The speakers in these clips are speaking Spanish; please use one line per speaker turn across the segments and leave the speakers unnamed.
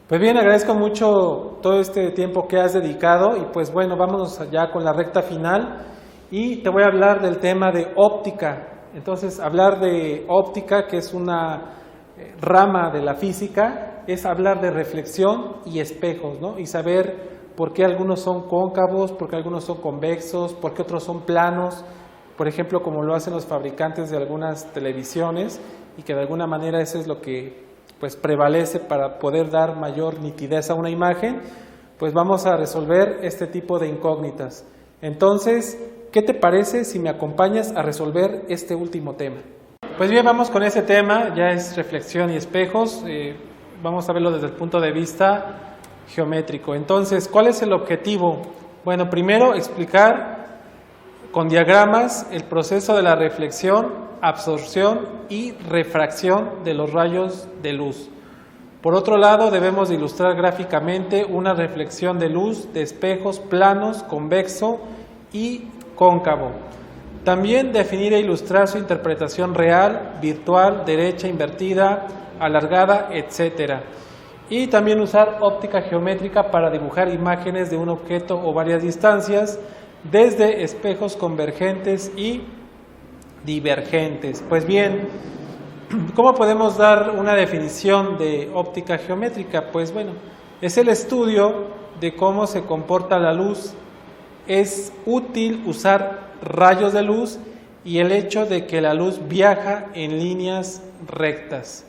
Pues bien, agradezco mucho todo este tiempo que has dedicado y pues bueno, vámonos ya con la recta final y te voy a hablar del tema de óptica. Entonces, hablar de óptica, que es una rama de la física, es hablar de reflexión y espejos, ¿no? Y saber por qué algunos son cóncavos, por qué algunos son convexos, por qué otros son planos, por ejemplo, como lo hacen los fabricantes de algunas televisiones y que de alguna manera eso es lo que pues prevalece para poder dar mayor nitidez a una imagen. Pues vamos a resolver este tipo de incógnitas. Entonces, ¿qué te parece si me acompañas a resolver este último tema? Pues bien, vamos con ese tema, ya es reflexión y espejos. Vamos a verlo desde el punto de vista geométrico. Entonces, ¿cuál es el objetivo? Bueno, primero explicar con diagramas el proceso de la reflexión, absorción y refracción de los rayos de luz. Por otro lado, debemos ilustrar gráficamente una reflexión de luz de espejos planos, convexo y cóncavo. También definir e ilustrar su interpretación real, virtual, derecha, invertida, alargada, etc. Y también usar óptica geométrica para dibujar imágenes de un objeto o varias distancias, desde espejos convergentes y divergentes. Pues bien, ¿cómo podemos dar una definición de óptica geométrica? Pues bueno, es el estudio de cómo se comporta la luz. Es útil usar rayos de luz y el hecho de que la luz viaja en líneas rectas.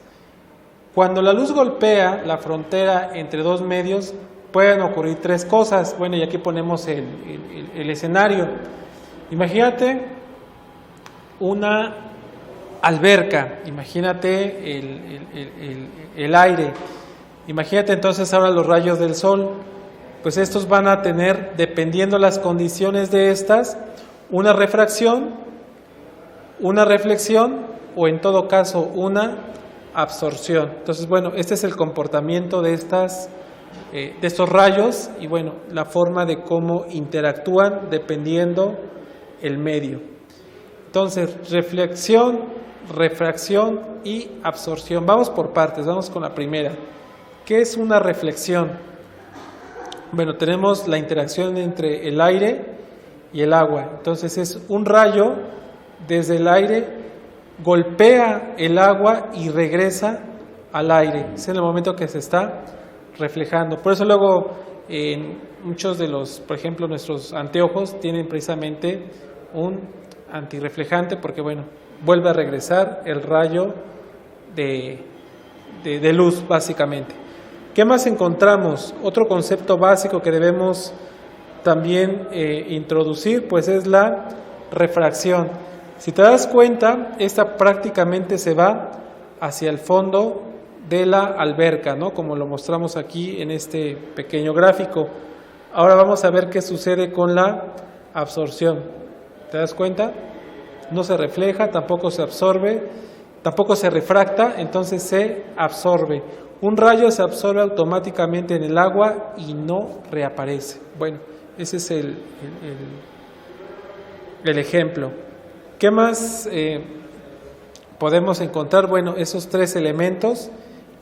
Cuando la luz golpea la frontera entre dos medios, pueden ocurrir tres cosas. Bueno, y aquí ponemos el escenario. Imagínate una alberca, imagínate el aire, imagínate entonces ahora los rayos del sol. Pues estos van a tener, dependiendo las condiciones de estas, una refracción, una reflexión o en todo caso una absorción. Entonces, bueno, este es el comportamiento de estos rayos y bueno, la forma de cómo interactúan dependiendo el medio. Entonces, reflexión, refracción y absorción. Vamos por partes, vamos con la primera. ¿Qué es una reflexión? Bueno, tenemos la interacción entre el aire y el agua. Entonces es un rayo desde el aire, golpea el agua y regresa al aire. Es en el momento que se está reflejando. Por eso luego en muchos de los, por ejemplo, nuestros anteojos tienen precisamente un antirreflejante porque, bueno, vuelve a regresar el rayo de luz, básicamente. ¿Qué más encontramos? Otro concepto básico que debemos también introducir, pues es la refracción. Si te das cuenta, esta prácticamente se va hacia el fondo de la alberca, ¿no? Como lo mostramos aquí en este pequeño gráfico. Ahora vamos a ver qué sucede con la absorción. ¿Te das cuenta? No se refleja, tampoco se absorbe, tampoco se refracta, entonces se absorbe. Un rayo se absorbe automáticamente en el agua y no reaparece. Bueno, ese es el ejemplo. ¿Qué más podemos encontrar? Bueno, esos tres elementos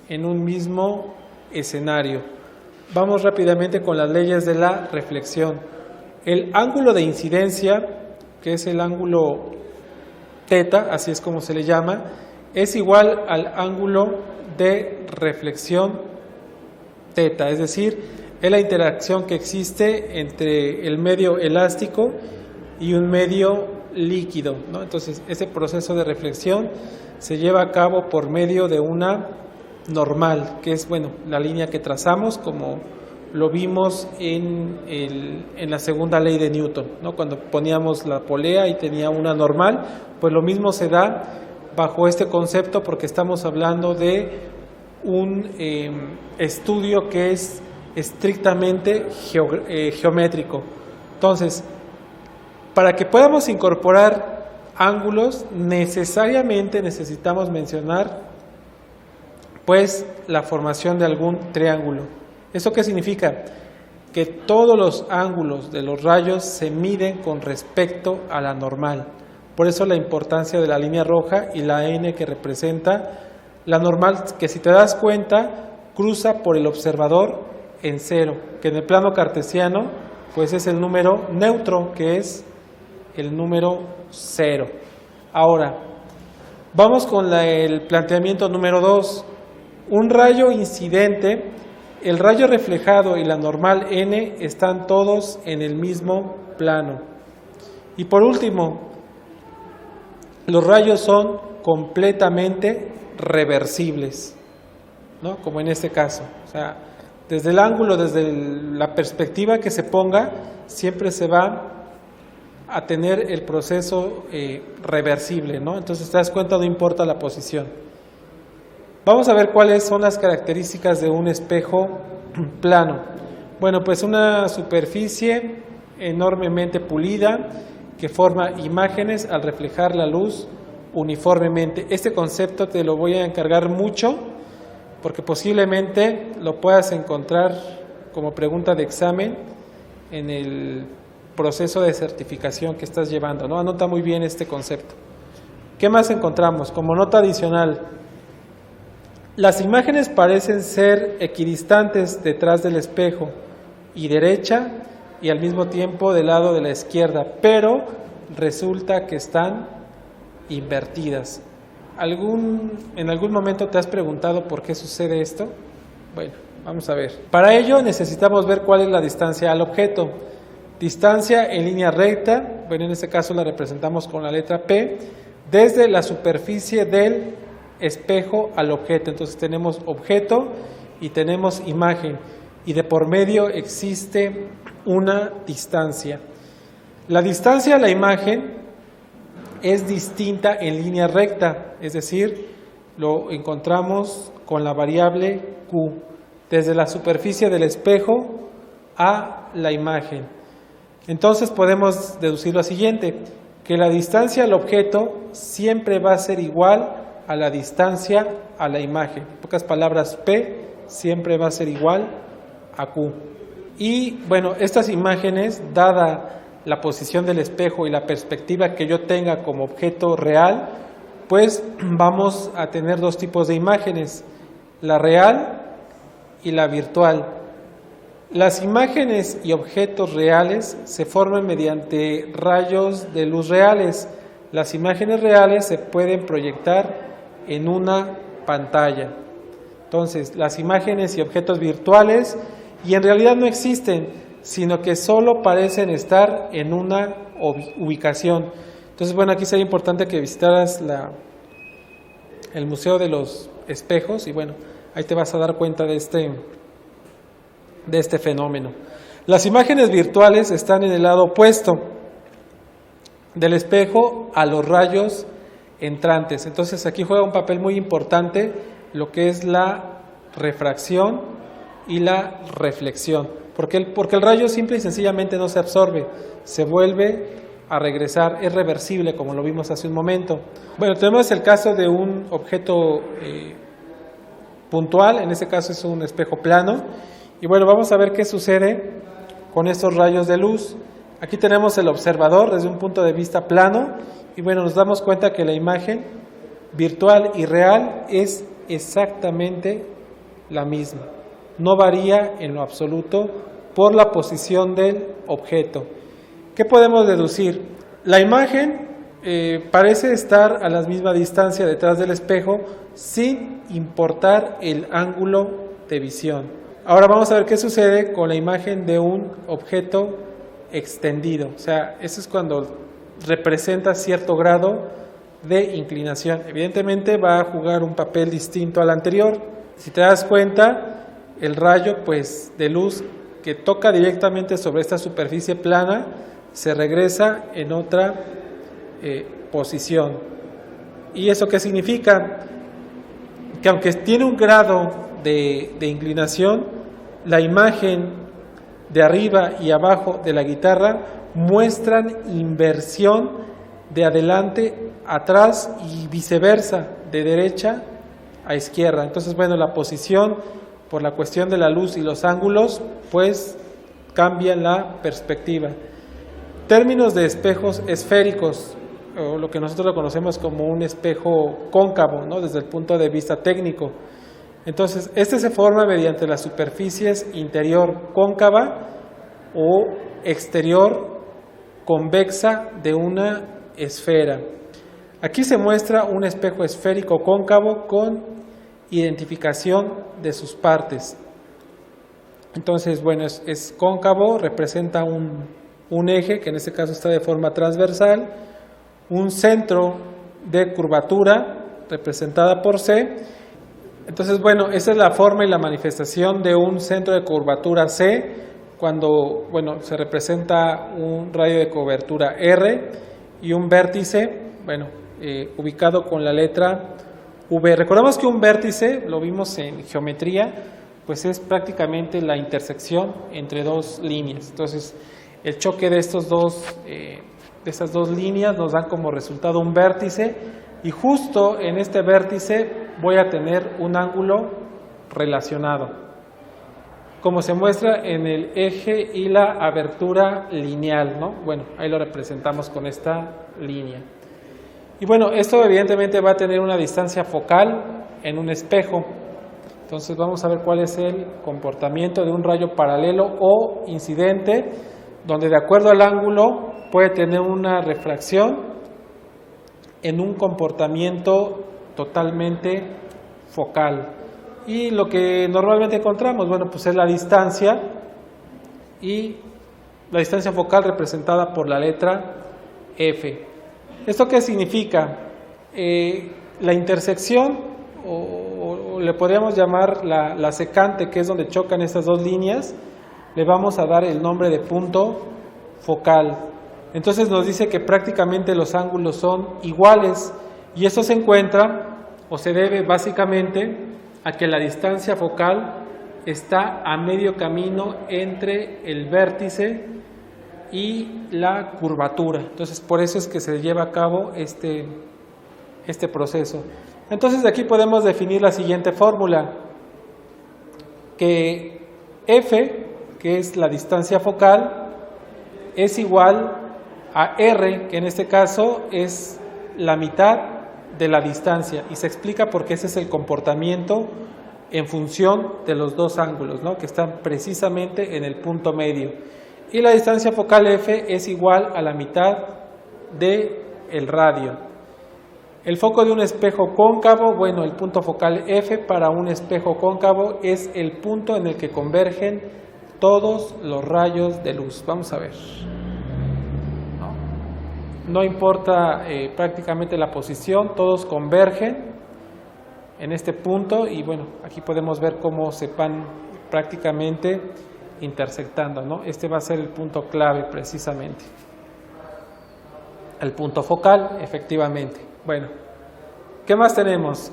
en un mismo escenario. Vamos rápidamente con las leyes de la reflexión. El ángulo de incidencia, que es el ángulo teta, así es como se le llama, es igual al ángulo de reflexión teta, es decir, es la interacción que existe entre el medio elástico y un medio líquido, ¿no? Entonces, ese proceso de reflexión se lleva a cabo por medio de una normal, que es, bueno, la línea que trazamos, como lo vimos en la segunda ley de Newton, ¿no? Cuando poníamos la polea y tenía una normal, pues lo mismo se da bajo este concepto porque estamos hablando de un estudio que es estrictamente geométrico. Entonces, para que podamos incorporar ángulos, necesariamente necesitamos mencionar pues la formación de algún triángulo. ¿Eso qué significa? Que todos los ángulos de los rayos se miden con respecto a la normal. Por eso la importancia de la línea roja y la N que representa la normal, que si te das cuenta, cruza por el observador en cero, que en el plano cartesiano pues es el número neutro, que es el número 0. Ahora, vamos con el planteamiento número 2. Un rayo incidente, el rayo reflejado y la normal n están todos en el mismo plano. Y por último, los rayos son completamente reversibles, ¿no? Como en este caso. O sea, desde el ángulo, desde la perspectiva que se ponga, siempre se va a tener el proceso reversible, ¿no? Entonces te das cuenta, no importa la posición. Vamos a ver cuáles son las características de un espejo plano. Bueno, pues una superficie enormemente pulida que forma imágenes al reflejar la luz uniformemente. Este concepto te lo voy a encargar mucho porque posiblemente lo puedas encontrar como pregunta de examen en el proceso de certificación que estás llevando, ¿no? Anota muy bien este concepto. ¿Qué más encontramos? Como nota adicional, las imágenes parecen ser equidistantes detrás del espejo y derecha y al mismo tiempo del lado de la izquierda, pero resulta que están invertidas. ¿En algún momento te has preguntado por qué sucede esto? Bueno, vamos a ver. Para ello necesitamos ver cuál es la distancia al objeto. Distancia en línea recta, bueno, en este caso la representamos con la letra P, desde la superficie del espejo al objeto. Entonces tenemos objeto y tenemos imagen, y de por medio existe una distancia. La distancia a la imagen es distinta en línea recta, es decir, lo encontramos con la variable Q, desde la superficie del espejo a la imagen. Entonces podemos deducir lo siguiente, que la distancia al objeto siempre va a ser igual a la distancia a la imagen. En pocas palabras, P siempre va a ser igual a Q. Y bueno, estas imágenes, dada la posición del espejo y la perspectiva que yo tenga como objeto real, pues vamos a tener dos tipos de imágenes, la real y la virtual. Las imágenes y objetos reales se forman mediante rayos de luz reales. Las imágenes reales se pueden proyectar en una pantalla. Entonces, las imágenes y objetos virtuales, y en realidad no existen, sino que solo parecen estar en una ubicación. Entonces, bueno, aquí sería importante que visitaras el Museo de los Espejos, y bueno, ahí te vas a dar cuenta de este fenómeno. Las imágenes virtuales están en el lado opuesto del espejo a los rayos entrantes. Entonces aquí juega un papel muy importante lo que es la refracción y la reflexión, porque el rayo simple y sencillamente no se absorbe, se vuelve a regresar, es reversible, como lo vimos hace un momento. Bueno, tenemos el caso de un objeto puntual, en este caso es un espejo plano, y bueno, vamos a ver qué sucede con estos rayos de luz. Aquí tenemos el observador desde un punto de vista plano, y bueno, nos damos cuenta que la imagen virtual y real es exactamente la misma, no varía en lo absoluto por la posición del objeto. ¿Qué podemos deducir? La imagen parece estar a la misma distancia detrás del espejo sin importar el ángulo de visión. Ahora vamos a ver qué sucede con la imagen de un objeto extendido. O sea, eso es cuando representa cierto grado de inclinación. Evidentemente va a jugar un papel distinto al anterior. Si te das cuenta, el rayo pues de luz que toca directamente sobre esta superficie plana se regresa en otra posición. ¿Y eso qué significa? Que aunque tiene un grado de inclinación, la imagen de arriba y abajo de la guitarra muestran inversión de adelante a atrás y viceversa, de derecha a izquierda. Entonces, bueno, la posición por la cuestión de la luz y los ángulos, pues cambian la perspectiva. Términos de espejos esféricos, o lo que nosotros lo conocemos como un espejo cóncavo, ¿no? Desde el punto de vista técnico. Entonces, este se forma mediante las superficies interior cóncava o exterior convexa de una esfera. Aquí se muestra un espejo esférico cóncavo con identificación de sus partes. Entonces, bueno, es cóncavo, representa un eje, que en este caso está de forma transversal, un centro de curvatura, representada por C. Entonces, bueno, esa es la forma y la manifestación de un centro de curvatura C, cuando, bueno, se representa un radio de cobertura R y un vértice, bueno, ubicado con la letra V. Recordamos que un vértice, lo vimos en geometría, pues es prácticamente la intersección entre dos líneas. Entonces, el choque de estas dos líneas nos dan como resultado un vértice, y justo en este vértice voy a tener un ángulo relacionado, como se muestra en el eje y la abertura lineal, ¿no? Bueno, ahí lo representamos con esta línea. Y bueno, esto evidentemente va a tener una distancia focal en un espejo. Entonces vamos a ver cuál es el comportamiento de un rayo paralelo o incidente, donde de acuerdo al ángulo puede tener una refracción en un comportamiento totalmente focal. Y lo que normalmente encontramos, bueno, pues es la distancia, y la distancia focal representada por la letra F. ¿Esto qué significa? La intersección, o le podríamos llamar la secante, que es donde chocan estas dos líneas, le vamos a dar el nombre de punto focal. Entonces nos dice que prácticamente los ángulos son iguales, y esto se encuentra o se debe básicamente a que la distancia focal está a medio camino entre el vértice y la curvatura. Entonces por eso es que se lleva a cabo este proceso. Entonces de aquí podemos definir la siguiente fórmula, que F, que es la distancia focal, es igual a R, que en este caso es la mitad de la distancia, y se explica porque ese es el comportamiento en función de los dos ángulos, ¿no?, que están precisamente en el punto medio. Y la distancia focal F es igual a la mitad del radio. El foco de un espejo cóncavo, bueno, el punto focal F para un espejo cóncavo es el punto en el que convergen todos los rayos de luz. Vamos a ver. No importa prácticamente la posición, todos convergen en este punto, y bueno, aquí podemos ver cómo se van prácticamente intersectando, ¿no? Este va a ser el punto clave precisamente, el punto focal, efectivamente. Bueno, ¿qué más tenemos?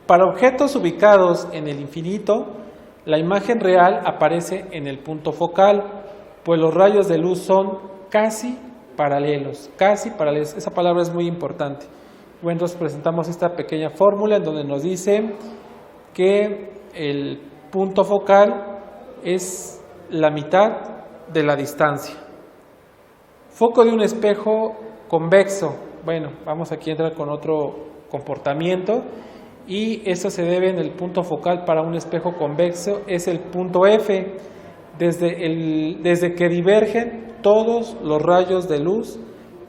Para objetos ubicados en el infinito, la imagen real aparece en el punto focal, pues los rayos de luz son casi paralelos, esa palabra es muy importante. Bueno, entonces presentamos esta pequeña fórmula en donde nos dice que el punto focal es la mitad de la distancia. Foco de un espejo convexo, bueno, vamos aquí a entrar con otro comportamiento, y esto se debe en el punto focal para un espejo convexo, es el punto F, desde que divergen todos los rayos de luz,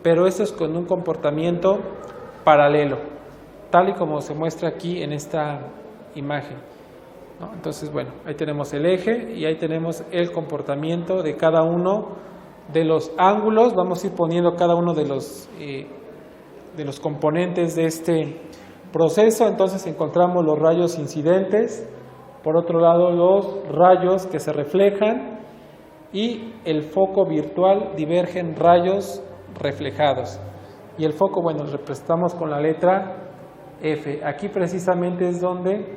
pero esto es con un comportamiento paralelo, tal y como se muestra aquí en esta imagen, ¿no? Entonces, bueno, ahí tenemos el eje y ahí tenemos el comportamiento de cada uno de los ángulos. Vamos a ir poniendo cada uno de los componentes de este proceso. Entonces encontramos los rayos incidentes, por otro lado los rayos que se reflejan, y el foco virtual divergen rayos reflejados. Y el foco, bueno, lo representamos con la letra F. Aquí precisamente es donde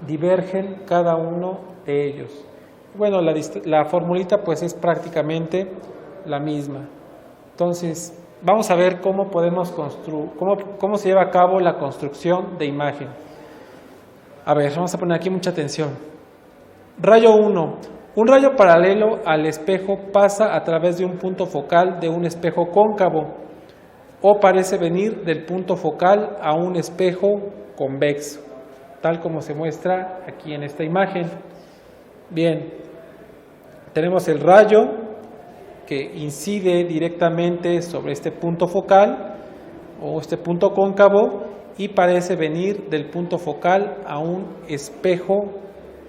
divergen cada uno de ellos. Bueno, la formulita pues es prácticamente la misma. Entonces, vamos a ver cómo podemos cómo se lleva a cabo la construcción de imagen. A ver, vamos a poner aquí mucha atención. Rayo 1. Un rayo paralelo al espejo pasa a través de un punto focal de un espejo cóncavo, o parece venir del punto focal a un espejo convexo. tal como se muestra aquí en esta imagen. Bien, tenemos el rayo que incide directamente sobre este punto focal o este punto cóncavo y parece venir del punto focal a un espejo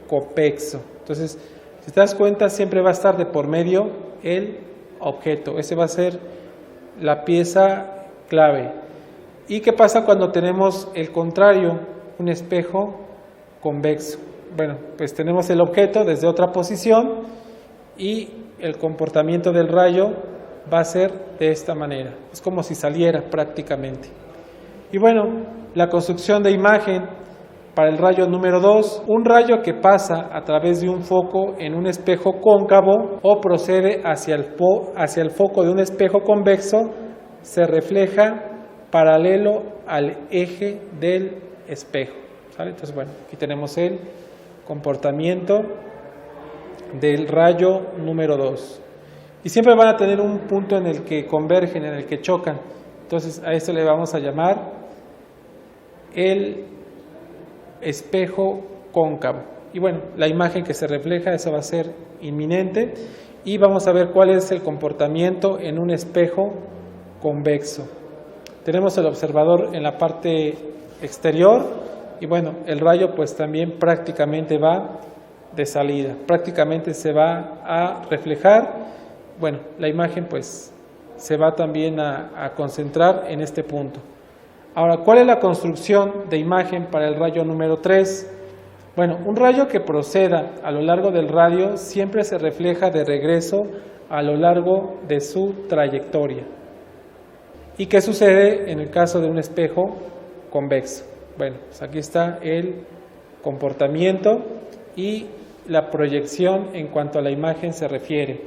convexo. Entonces, si te das cuenta, siempre va a estar de por medio el objeto. Ese va a ser la pieza clave. ¿Y qué pasa cuando tenemos el contrario, un espejo convexo? Bueno, pues tenemos el objeto desde otra posición y el comportamiento del rayo va a ser de esta manera. Es como si saliera prácticamente. Y bueno, la construcción de imagen para el rayo número 2, un rayo que pasa a través de un foco en un espejo cóncavo o procede hacia el foco de un espejo convexo, se refleja paralelo al eje del espejo. ¿Sale? Entonces, bueno, aquí tenemos el comportamiento del rayo número 2. Y siempre van a tener un punto en el que convergen, en el que chocan. Entonces, a esto le vamos a llamar el espejo cóncavo. Y bueno, la imagen que se refleja, eso va a ser inminente. Y vamos a ver cuál es el comportamiento en un espejo convexo. Tenemos el observador en la parte exterior y bueno, el rayo pues también prácticamente va de salida, prácticamente se va a reflejar. Bueno, la imagen pues se va también a concentrar en este punto. Ahora, ¿cuál es la construcción de imagen para el rayo número 3? Bueno, un rayo que proceda a lo largo del radio siempre se refleja de regreso a lo largo de su trayectoria. ¿Y qué sucede en el caso de un espejo convexo? Bueno, pues aquí está el comportamiento y la proyección en cuanto a la imagen se refiere.